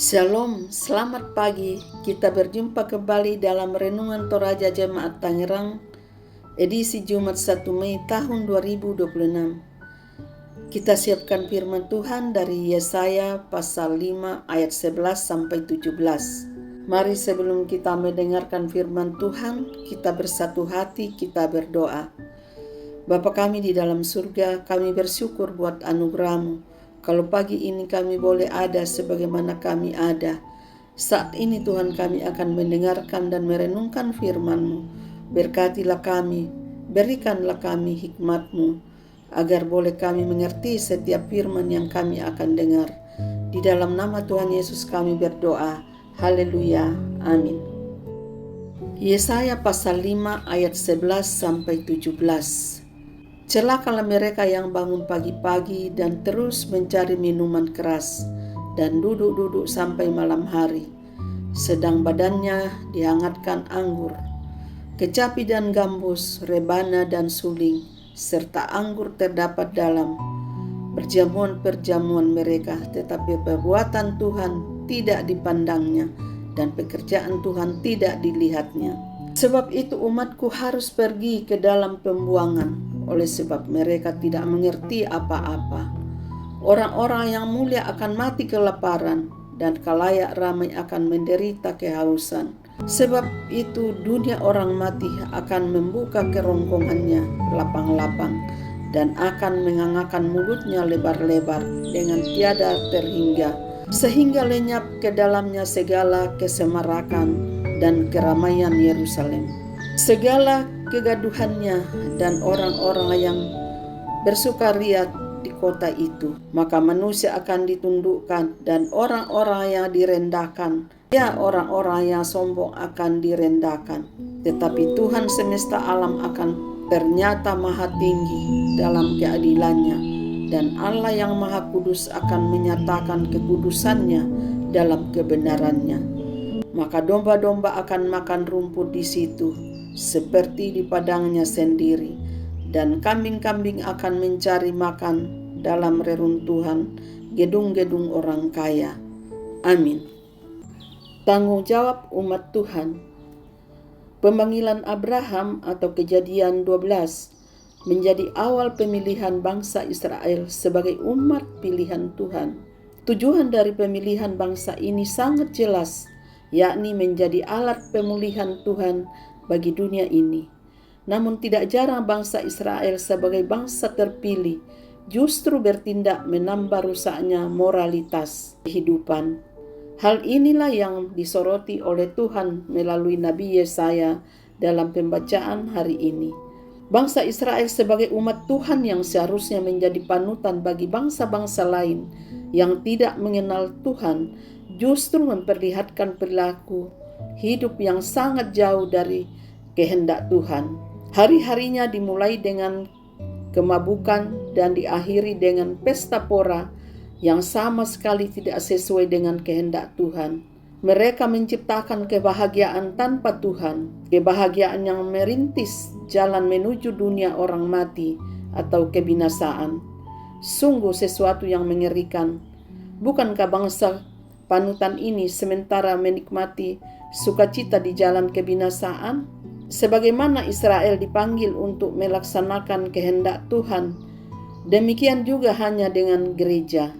Shalom, selamat pagi. Kita berjumpa kembali dalam Renungan Toraja Jemaat Tangerang, edisi Jumat 1 Mei tahun 2026. Kita siapkan firman Tuhan dari Yesaya pasal 5 ayat 11-17. Mari sebelum kita mendengarkan firman Tuhan, kita bersatu hati, kita berdoa. Bapa kami di dalam surga, kami bersyukur buat anugerah-Mu. Kalau pagi ini kami boleh ada sebagaimana kami ada. Saat ini Tuhan, kami akan mendengarkan dan merenungkan firman-Mu. Berkatilah kami, berikanlah kami hikmat-Mu, agar boleh kami mengerti setiap firman yang kami akan dengar. Di dalam nama Tuhan Yesus kami berdoa. Haleluya. Amin. Yesaya pasal 5 ayat 11-17. Celakalah mereka yang bangun pagi-pagi dan terus mencari minuman keras dan duduk-duduk sampai malam hari, sedang badannya dihangatkan anggur, kecapi dan gambus, rebana dan suling, serta anggur terdapat dalam perjamuan-perjamuan mereka, tetapi perbuatan Tuhan tidak dipandangnya dan pekerjaan Tuhan tidak dilihatnya. Sebab itu umatku harus pergi ke dalam pembuangan, oleh sebab mereka tidak mengerti apa-apa. Orang-orang yang mulia akan mati kelaparan, dan kalayak ramai akan menderita kehausan. Sebab itu dunia orang mati akan membuka kerongkongannya lapang-lapang, dan akan mengangakan mulutnya lebar-lebar dengan tiada terhingga, sehingga lenyap ke dalamnya segala kesemarakan dan keramaian Yerusalem, segala kegaduhannya dan orang-orang yang bersukaria di kota itu. Maka manusia akan ditundukkan dan orang-orang yang direndahkan, ya orang-orang yang sombong akan direndahkan. Tetapi Tuhan semesta alam akan ternyata maha tinggi dalam keadilannya, dan Allah yang maha kudus akan menyatakan kekudusannya dalam kebenarannya. Maka domba-domba akan makan rumput di situ, seperti di padangnya sendiri, dan kambing-kambing akan mencari makan dalam reruntuhan gedung-gedung orang kaya. Amin. Tanggung jawab umat Tuhan. Pemanggilan Abraham atau Kejadian 12 menjadi awal pemilihan bangsa Israel sebagai umat pilihan Tuhan. Tujuan dari pemilihan bangsa ini sangat jelas, yakni menjadi alat pemulihan Tuhan bagi dunia ini. Namun tidak jarang bangsa Israel sebagai bangsa terpilih justru bertindak menambah rusaknya moralitas kehidupan. Hal inilah yang disoroti oleh Tuhan melalui Nabi Yesaya dalam pembacaan hari ini. Bangsa Israel sebagai umat Tuhan yang seharusnya menjadi panutan bagi bangsa-bangsa lain yang tidak mengenal Tuhan, justru memperlihatkan perilaku hidup yang sangat jauh dari kehendak Tuhan. Hari-harinya dimulai dengan kemabukan dan diakhiri dengan pesta pora yang sama sekali tidak sesuai dengan kehendak Tuhan. Mereka menciptakan kebahagiaan tanpa Tuhan, kebahagiaan yang merintis jalan menuju dunia orang mati atau kebinasaan. Sungguh sesuatu yang mengerikan. Bukankah bangsa panutan ini sementara menikmati sukacita di jalan kebinasaan? Sebagaimana Israel dipanggil untuk melaksanakan kehendak Tuhan, demikian juga hanya dengan gereja.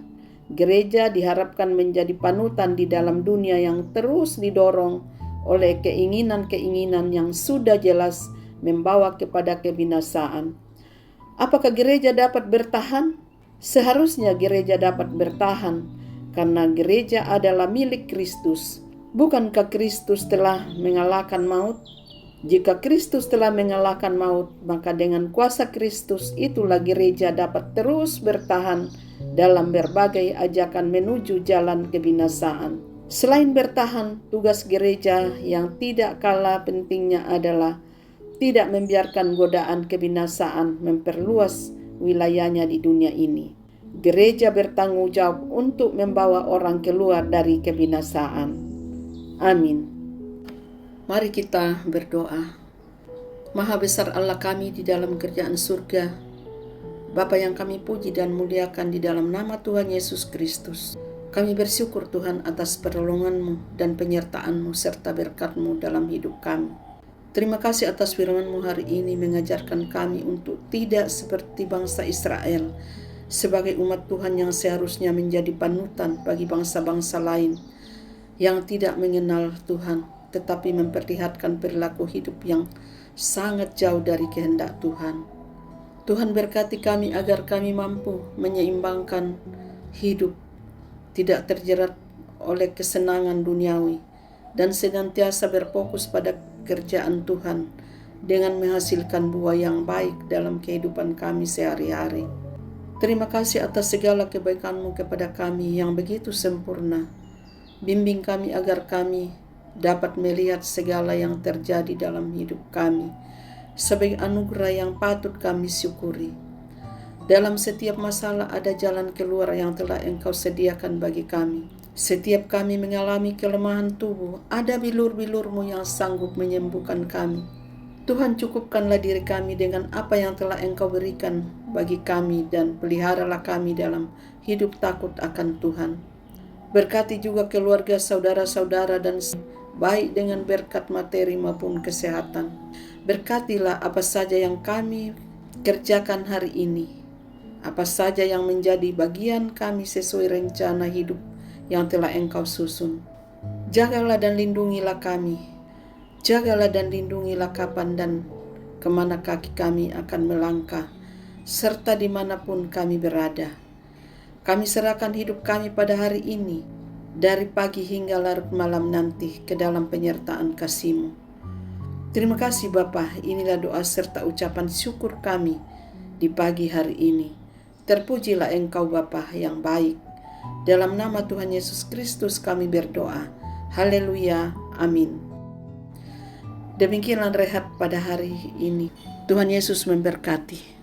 Gereja diharapkan menjadi panutan di dalam dunia yang terus didorong oleh keinginan-keinginan yang sudah jelas membawa kepada kebinasaan. Apakah gereja dapat bertahan? Seharusnya gereja dapat bertahan, karena gereja adalah milik Kristus. Bukankah Kristus telah mengalahkan maut? Jika Kristus telah mengalahkan maut, maka dengan kuasa Kristus itulah gereja dapat terus bertahan dalam berbagai ajakan menuju jalan kebinasaan. Selain bertahan, tugas gereja yang tidak kalah pentingnya adalah tidak membiarkan godaan kebinasaan memperluas wilayahnya di dunia ini. Gereja bertanggung jawab untuk membawa orang keluar dari kebinasaan. Amin. Mari kita berdoa. Maha besar Allah kami di dalam kerajaan surga, Bapa yang kami puji dan muliakan di dalam nama Tuhan Yesus Kristus. Kami bersyukur Tuhan atas pertolongan-Mu dan penyertaan-Mu serta berkat-Mu dalam hidup kami. Terima kasih atas firman-Mu hari ini mengajarkan kami untuk tidak seperti bangsa Israel, sebagai umat Tuhan yang seharusnya menjadi panutan bagi bangsa-bangsa lain yang tidak mengenal Tuhan, tetapi memperlihatkan perilaku hidup yang sangat jauh dari kehendak Tuhan. Tuhan berkati kami agar kami mampu menyeimbangkan hidup, tidak terjerat oleh kesenangan duniawi, dan senantiasa berfokus pada kerjaan Tuhan dengan menghasilkan buah yang baik dalam kehidupan kami sehari-hari. Terima kasih atas segala kebaikan-Mu kepada kami yang begitu sempurna. Bimbing kami agar kami dapat melihat segala yang terjadi dalam hidup kami sebagai anugerah yang patut kami syukuri. Dalam setiap masalah ada jalan keluar yang telah Engkau sediakan bagi kami. Setiap kami mengalami kelemahan tubuh, ada bilur-bilur-Mu yang sanggup menyembuhkan kami. Tuhan, cukupkanlah diri kami dengan apa yang telah Engkau berikan bagi kami dan peliharalah kami dalam hidup takut akan Tuhan. Berkati juga keluarga saudara-saudara dan baik dengan berkat materi maupun kesehatan. Berkatilah apa saja yang kami kerjakan hari ini, apa saja yang menjadi bagian kami sesuai rencana hidup yang telah Engkau susun. Jagalah dan lindungilah kami. Jagalah dan lindungilah kapan dan kemana kaki kami akan melangkah, serta dimanapun kami berada. Kami serahkan hidup kami pada hari ini, dari pagi hingga larut malam nanti, ke dalam penyertaan kasih-Mu. Terima kasih Bapa, inilah doa serta ucapan syukur kami di pagi hari ini. Terpujilah Engkau Bapa yang baik. Dalam nama Tuhan Yesus Kristus kami berdoa. Haleluya. Amin. Demikianlah rehat pada hari ini. Tuhan Yesus memberkati.